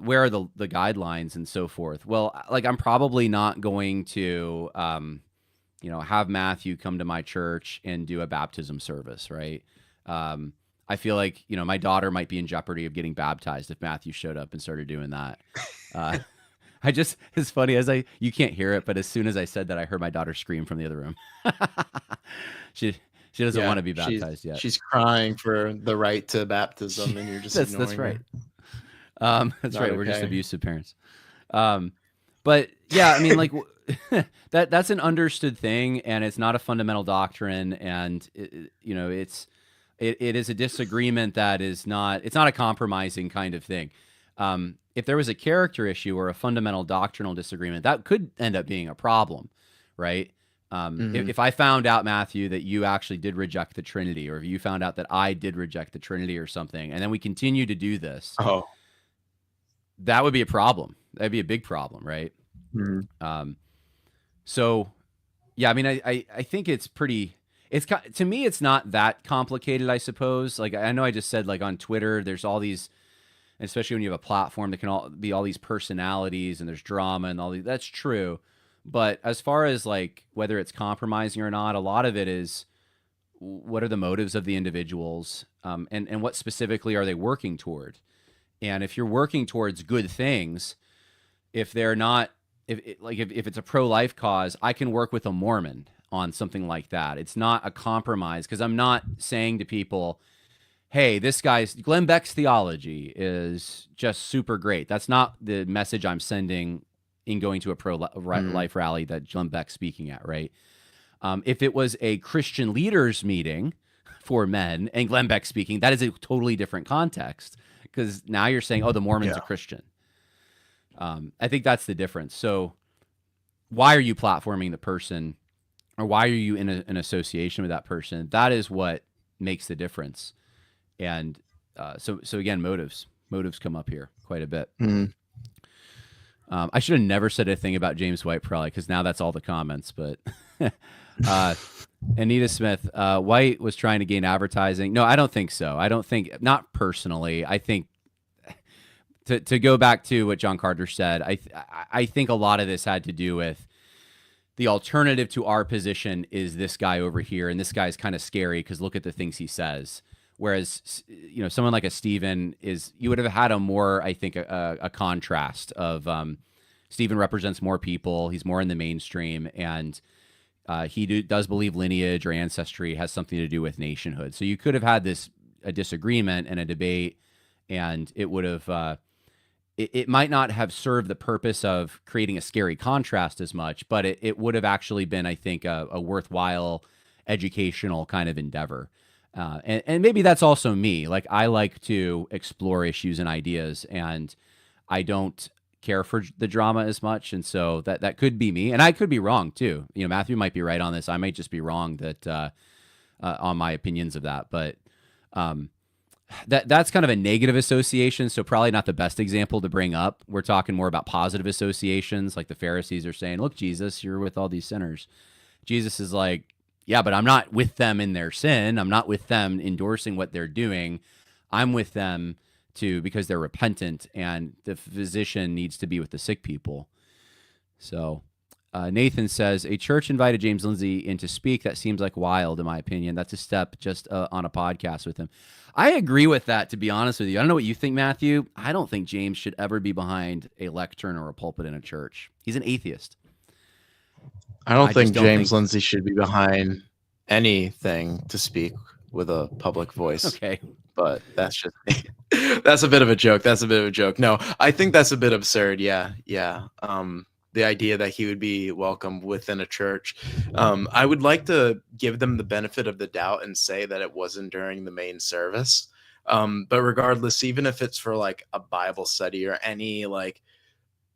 where are the guidelines and so forth? Well, like, I'm probably not going to, have Matthew come to my church and do a baptism service, right? I feel like, my daughter might be in jeopardy of getting baptized if Matthew showed up and started doing that. It's funny, you can't hear it, but as soon as I said that, I heard my daughter scream from the other room. She doesn't want to be baptized yet. She's crying for the right to baptism, and you're just ignoring that's right. her. That's right. Okay. We're just abusive parents. But yeah, I mean, like, that's an understood thing, and it's not a fundamental doctrine, and it is a disagreement that it's not a compromising kind of thing. If there was a character issue or a fundamental doctrinal disagreement, that could end up being a problem, right? If I found out, Matthew, that you actually did reject the Trinity, or if you found out that I did reject the Trinity or something, and then we continue to do this, that would be a problem. That'd be a big problem, right? So, yeah, I mean, I think it's pretty... to me, it's not that complicated, I suppose. Like, I know I just said, like, on Twitter, there's all these, especially when you have a platform that can be all these personalities, and there's drama and all these. That's true. But as far as like whether it's compromising or not, a lot of it is, what are the motives of the individuals, and what specifically are they working toward? And if you're working towards good things, if they're not, if it's a pro-life cause, I can work with a Mormon on something like that. It's not a compromise, because I'm not saying to people, hey, Glenn Beck's theology is just super great. That's not the message I'm sending in going to a pro-life rally that Glenn Beck's speaking at, right? If it was a Christian leaders meeting for men, and Glenn Beck speaking, that is a totally different context, because now you're saying, oh, the Mormon's a Christian. I think that's the difference. So why are you platforming the person, or why are you in an association with that person? That is what makes the difference. And so again, motives come up here quite a bit. I should have never said a thing about James White, probably, because now that's all the comments. But Anita Smith, White was trying to gain advertising. No, I don't think so. I don't think, not personally. I think to go back to what John Carter said, I think a lot of this had to do with the alternative to our position is this guy over here, and this guy's kind of scary because look at the things he says. Whereas, someone like a Stephen you would have had a more, I think, a contrast of Stephen represents more people. He's more in the mainstream, and he does believe lineage or ancestry has something to do with nationhood. So you could have had a disagreement and a debate, and it would have it might not have served the purpose of creating a scary contrast as much, but it would have actually been, I think, a worthwhile educational kind of endeavor. And maybe that's also me. Like, I like to explore issues and ideas, and I don't care for the drama as much. And so that could be me, and I could be wrong too. Matthew might be right on this. I might just be wrong on my opinions of that. But that's kind of a negative association. So probably not the best example to bring up. We're talking more about positive associations. Like the Pharisees are saying, look, Jesus, you're with all these sinners. Jesus is like, yeah, but I'm not with them in their sin. I'm not with them endorsing what they're doing. I'm with them because they're repentant, and the physician needs to be with the sick people. So Nathan says, a church invited James Lindsay in to speak. That seems like wild, in my opinion. That's a step just on a podcast with him. I agree with that, to be honest with you. I don't know what you think, Matthew. I don't think James should ever be behind a lectern or a pulpit in a church. He's an atheist. I don't think James Lindsay should be behind anything to speak with a public voice. Okay. But that's just that's a bit of a joke. No, I think that's a bit absurd. Yeah. The idea that he would be welcome within a church. I would like to give them the benefit of the doubt and say that it wasn't during the main service. But regardless, even if it's for like a Bible study or any like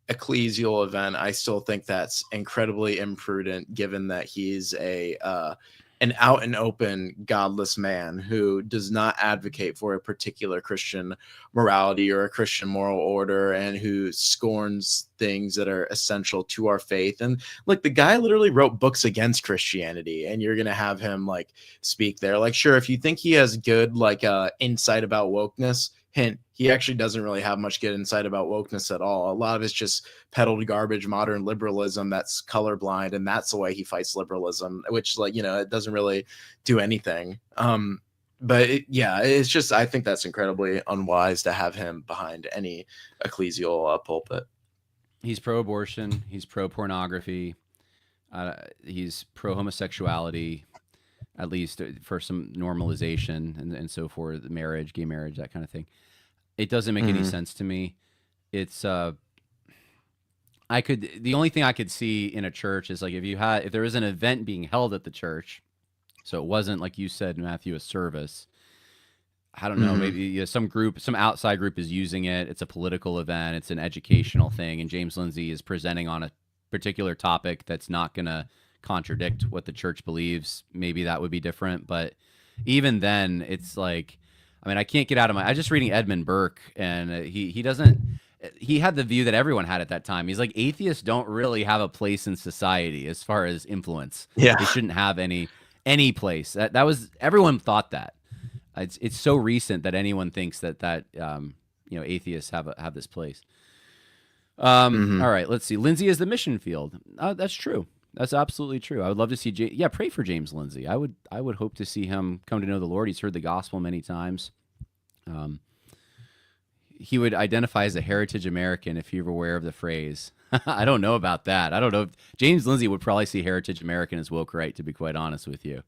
ecclesial event, I still think that's incredibly imprudent, given that he's an out and open godless man who does not advocate for a particular Christian morality or a Christian moral order, and who scorns things that are essential to our faith. And like, the guy literally wrote books against Christianity, and you're going to have him like speak there. Like, sure, if you think he has good like insight about wokeness, hint, he actually doesn't really have much good insight about wokeness at all. A lot of it's just peddled garbage, modern liberalism that's colorblind, and that's the way he fights liberalism, which, like, it doesn't really do anything. But it's just, I think that's incredibly unwise to have him behind any ecclesial pulpit. He's pro-abortion. He's pro-pornography. He's pro-homosexuality, at least for some normalization and so forth, marriage, gay marriage, that kind of thing. It doesn't make any sense to me. It's the only thing I could see in a church is like if there was an event being held at the church, so it wasn't, like you said, Matthew, a service. I don't know, maybe some outside group is using it. It's a political event. It's an educational thing. And James Lindsay is presenting on a particular topic that's not going to contradict what the church believes. Maybe that would be different. But even then, it's like, I mean, I can't get out of I was just reading Edmund Burke, and he had the view that everyone had at that time. He's like, atheists don't really have a place in society as far as influence. Yeah. They shouldn't have any place. That was, everyone thought that. It's so recent that anyone thinks that atheists have this place. All right, let's see. Lindsay is the mission field. That's true. That's absolutely true. I would love to see pray for James Lindsay. I would hope to see him come to know the Lord. He's heard the gospel many times. He would identify as a heritage American if he were aware of the phrase. I don't know about that. I don't know if James Lindsay would probably see heritage American as woke right, to be quite honest with you.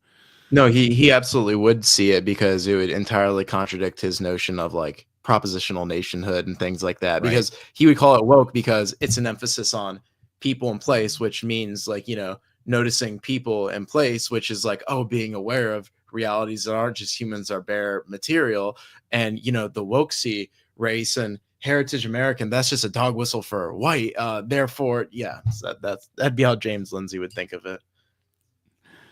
No, he absolutely would see it, because it would entirely contradict his notion of like propositional nationhood and things like that. Right. Because he would call it woke because it's an emphasis on people in place, which means like, noticing people in place, which is like, being aware of realities that aren't just humans, are bare material. And, the woke see race and heritage American, that's just a dog whistle for white. Therefore, yeah, so that'd be how James Lindsay would think of it.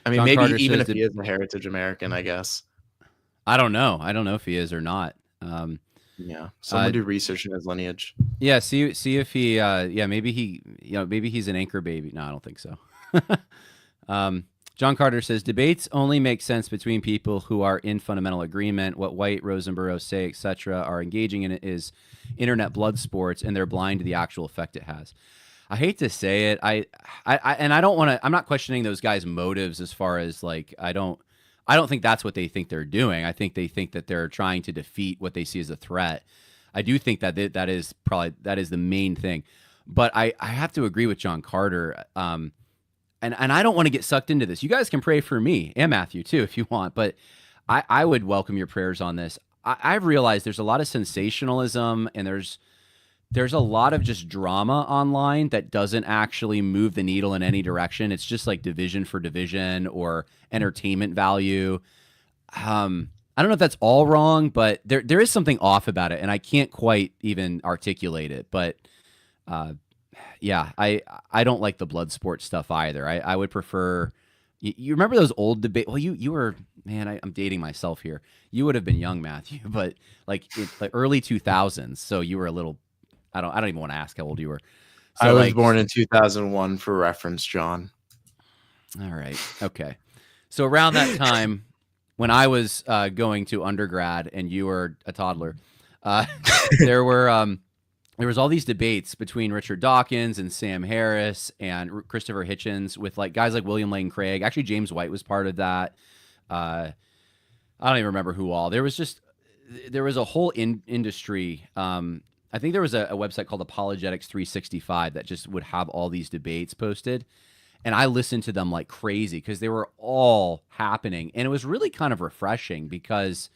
I mean, John maybe Carter even says if he is a heritage American, I guess. I don't know. I don't know if he is or not. Yeah, someone do research in his lineage. Yeah, see if he maybe maybe he's an anchor baby. No, I don't think so. John Carter says debates only make sense between people who are in fundamental agreement. What White, Rosenborough, Say, etc. are engaging in is internet blood sports, and they're blind to the actual effect it has. I hate to say it. I don't want to. I'm not questioning those guys' motives as far as like I don't think that's what they think they're doing. I think they think that they're trying to defeat what they see as a threat. I do think that that is the main thing. But I have to agree with John Carter. And I don't want to get sucked into this. You guys can pray for me and Matthew too if you want, but I would welcome your prayers on this. I've realized there's a lot of sensationalism and there's a lot of just drama online that doesn't actually move the needle in any direction. It's just like division for division or entertainment value. I don't know if that's all wrong, but there is something off about it, and I can't quite even articulate it. But yeah, I don't like the blood sport stuff either. I would prefer. You remember those old debate? Well, you were, man. I'm dating myself here. You would have been young, Matthew, but like the early 2000s. So you were a little. I don't even want to ask how old you were. So I was born in 2001 for reference, John. All right. Okay. So around that time, when I was going to undergrad and you were a toddler, there was all these debates between Richard Dawkins and Sam Harris and Christopher Hitchens with like guys like William Lane Craig. Actually, James White was part of that. I don't even remember who all. There was a whole industry. I think there was a website called Apologetics 365 that just would have all these debates posted. And I listened to them like crazy because they were all happening. And it was really kind of refreshing because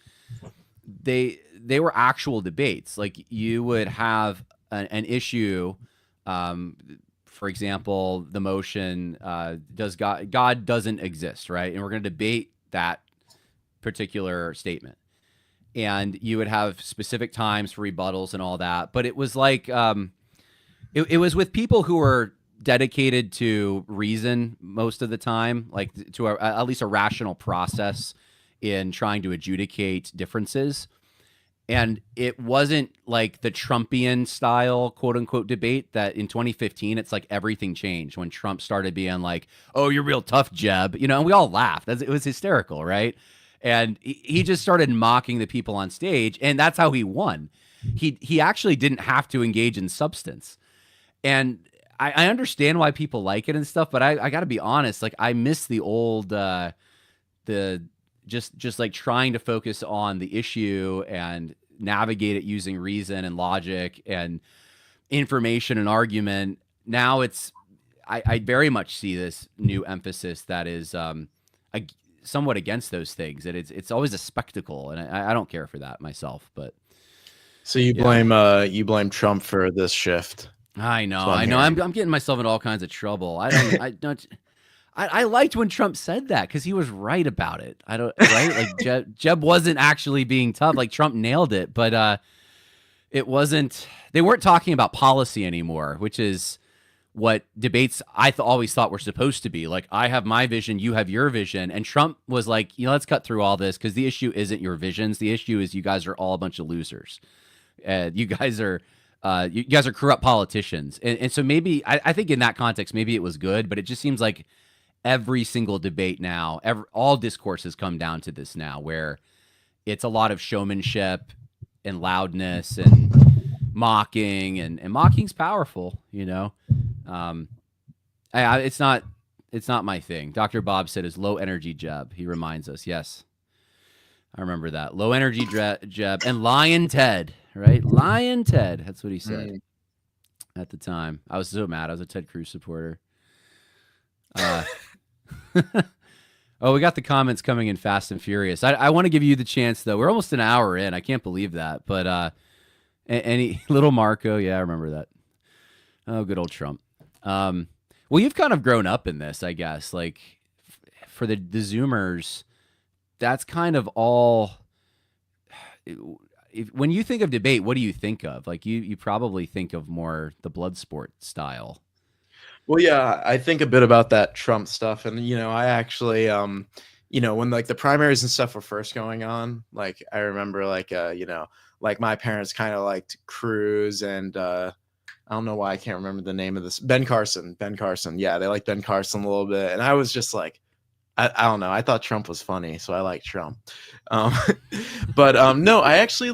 they were actual debates. Like you would have an issue, for example, the motion, does God doesn't exist, right? And we're going to debate that particular statement. And you would have specific times for rebuttals and all that. But it was like, it was with people who were dedicated to reason most of the time, like to at least a rational process in trying to adjudicate differences. And it wasn't like the Trumpian style, quote unquote, debate that in 2015, it's like everything changed when Trump started being like, oh, you're real tough, Jeb. And we all laughed. It was hysterical, right? And he just started mocking the people on stage, and that's how he won. He actually didn't have to engage in substance. And I understand why people like it and stuff, but I got to be honest, like I miss the old, just like trying to focus on the issue and navigate it using reason and logic and information and argument. Now I very much see this new emphasis that is somewhat against those things. That it's always a spectacle, and I don't care for that myself. But so you blame Trump for this shift. I know. I'm getting myself in all kinds of trouble. I liked when Trump said that because he was right about it. Like Jeb wasn't actually being tough. Like Trump nailed it, but it wasn't. They weren't talking about policy anymore, which is what debates I always thought were supposed to be. Like I have my vision, you have your vision, and Trump was like, let's cut through all this because the issue isn't your visions. The issue is you guys are all a bunch of losers. You guys are corrupt politicians, and so maybe I think in that context maybe it was good, but it just seems like every single debate now, all discourse has come down to this now, where it's a lot of showmanship and loudness and mocking, and mocking's powerful, It's not my thing. Dr. Bob said is low energy Jeb. He reminds us. Yes, I remember that. Low energy Jeb and Lion Ted, right? Lion Ted. That's what he said at the time. I was so mad. I was a Ted Cruz supporter. Oh, we got the comments coming in fast and furious. I want to give you the chance, though. We're almost an hour in. I can't believe that. But any little Marco, yeah, I remember that. Oh, good old Trump. Well, you've kind of grown up in this, I guess. Like for the Zoomers, that's kind of all. When you think of debate, what do you think of? Like you probably think of more the blood sport style. Well, yeah, I think a bit about that Trump stuff, and I actually, when like the primaries and stuff were first going on, like I remember, like like my parents kind of liked Cruz and I don't know why I can't remember the name of this Ben Carson, yeah, they liked Ben Carson a little bit, and I was just like, I don't know, I thought Trump was funny, so I like Trump, um, but no, I actually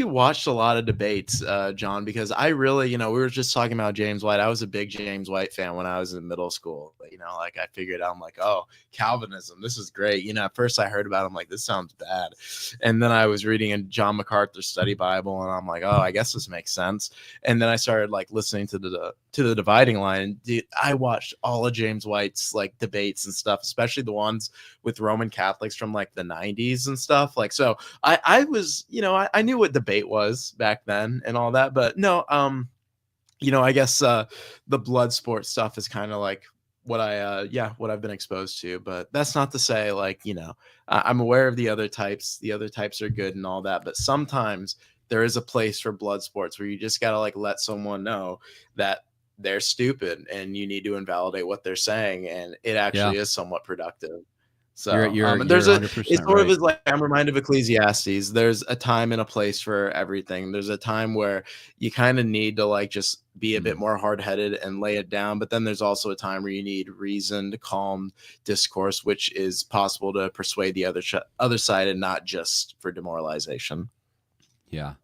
watched a lot of debates, John, because I really, we were just talking about James White. I was a big James White fan when I was in middle school. But, like I figured out, I'm like, oh, Calvinism, this is great. At first I heard about it, I'm like, this sounds bad. And then I was reading a John MacArthur study Bible, and I'm like, oh, I guess this makes sense. And then I started like listening to the dividing line. Dude, I watched all of James White's like debates and stuff, especially the ones with Roman Catholics from like the 90s and stuff. Like, so I was, I knew what debate was back then and all that, but no, I guess the blood sport stuff is kind of like what what I've been exposed to, but that's not to say like, I'm aware of the other types. The other types are good and all that, but sometimes there is a place for blood sports where you just got to like let someone know that they're stupid and you need to invalidate what they're saying, and it actually is somewhat productive. So you're there's 100% it's sort right. of as like I'm reminded of Ecclesiastes. There's a time and a place for everything. There's a time where you kind of need to like just be a bit more hard-headed and lay it down, but then there's also a time where you need reasoned, calm discourse, which is possible to persuade the other side and not just for demoralization. Yeah.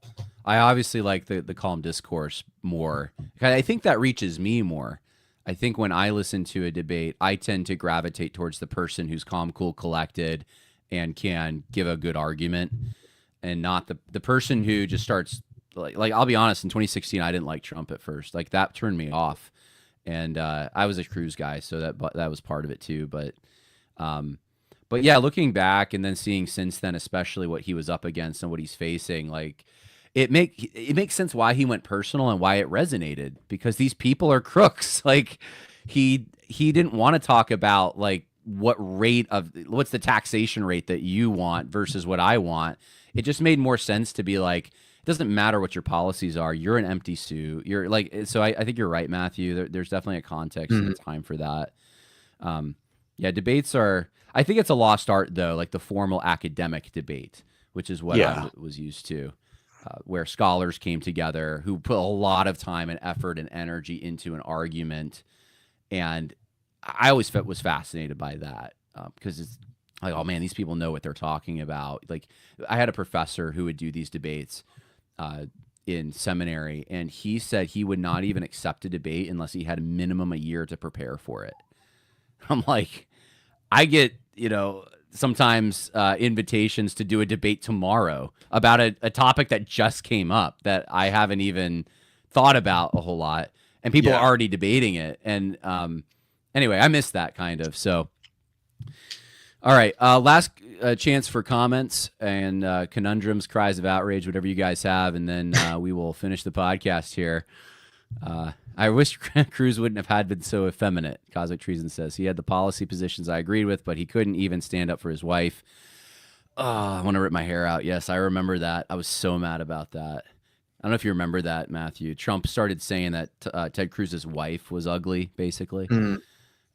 I obviously like the calm discourse more. I think that reaches me more. I think when I listen to a debate, I tend to gravitate towards the person who's calm, cool, collected, and can give a good argument, and not the person who just starts like I'll be honest. In 2016, I didn't like Trump at first. Like that turned me off, and I was a Cruz guy, so that was part of it too. But yeah, looking back and then seeing since then, especially what he was up against and what he's facing, like it makes sense why he went personal and why it resonated, because these people are crooks. Like he didn't want to talk about like what's the taxation rate that you want versus what I want. It just made more sense to be like, it doesn't matter what your policies are. You're an empty suit. You're like, so I think you're right, Matthew. There's definitely a context and a time for that. Yeah, debates are, I think it's a lost art though, like the formal academic debate, which is what I was used to. Where scholars came together who put a lot of time and effort and energy into an argument. And I always was fascinated by that because it's like, oh man, these people know what they're talking about. Like I had a professor who would do these debates in seminary, and he said he would not even accept a debate unless he had a minimum a year to prepare for it. I'm like, I get, sometimes invitations to do a debate tomorrow about a topic that just came up that I haven't even thought about a whole lot, and people are already debating it. And anyway, I missed that kind of. So, all right, last chance for comments and conundrums, cries of outrage, whatever you guys have, and then we will finish the podcast here. I wish Cruz wouldn't have had been so effeminate. Cosmic Treason says he had the policy positions I agreed with, but he couldn't even stand up for his wife. Oh, I want to rip my hair out. Yes, I remember that. I was so mad about that. I don't know if you remember that, Matthew. Trump started saying that Ted Cruz's wife was ugly, basically.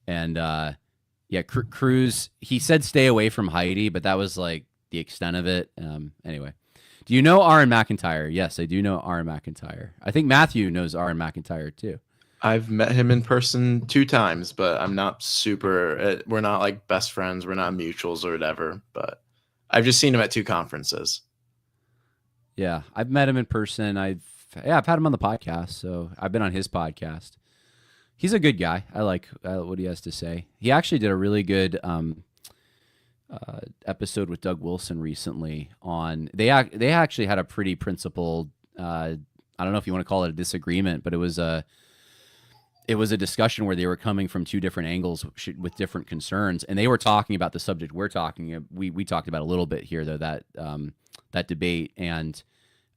And yeah, Cruz, he said stay away from Heidi, but that was like the extent of it. Anyway. Do you know Aaron McIntyre? Yes, I do know Aaron McIntyre. I think Matthew knows Aaron McIntyre too. I've met him in person 2 times, but I'm not super. We're not like best friends. We're not mutuals or whatever. But I've just seen him at 2 conferences. Yeah, I've met him in person. I've had him on the podcast, so I've been on his podcast. He's a good guy. I like what he has to say. He actually did a really good episode with Doug Wilson recently on. They actually had a pretty principled. I don't know if you want to call it a disagreement, but it was a discussion where they were coming from 2 different angles with different concerns, and they were talking about the subject we're talking. We talked about a little bit here though, that debate, and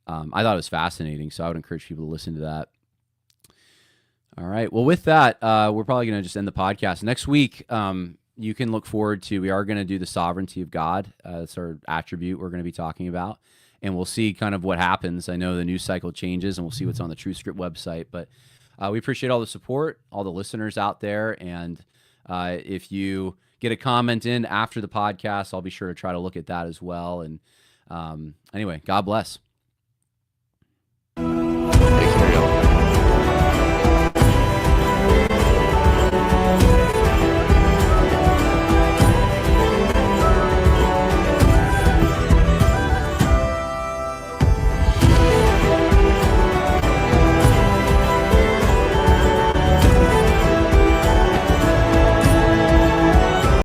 I thought it was fascinating. So I would encourage people to listen to that. All right. Well, with that, we're probably going to just end the podcast next week. you can look forward to, we are going to do the sovereignty of God. That's our attribute we're going to be talking about. And we'll see kind of what happens. I know the news cycle changes, and we'll see what's on the TruthScript website. But we appreciate all the support, all the listeners out there. And if you get a comment in after the podcast, I'll be sure to try to look at that as well. And anyway, God bless.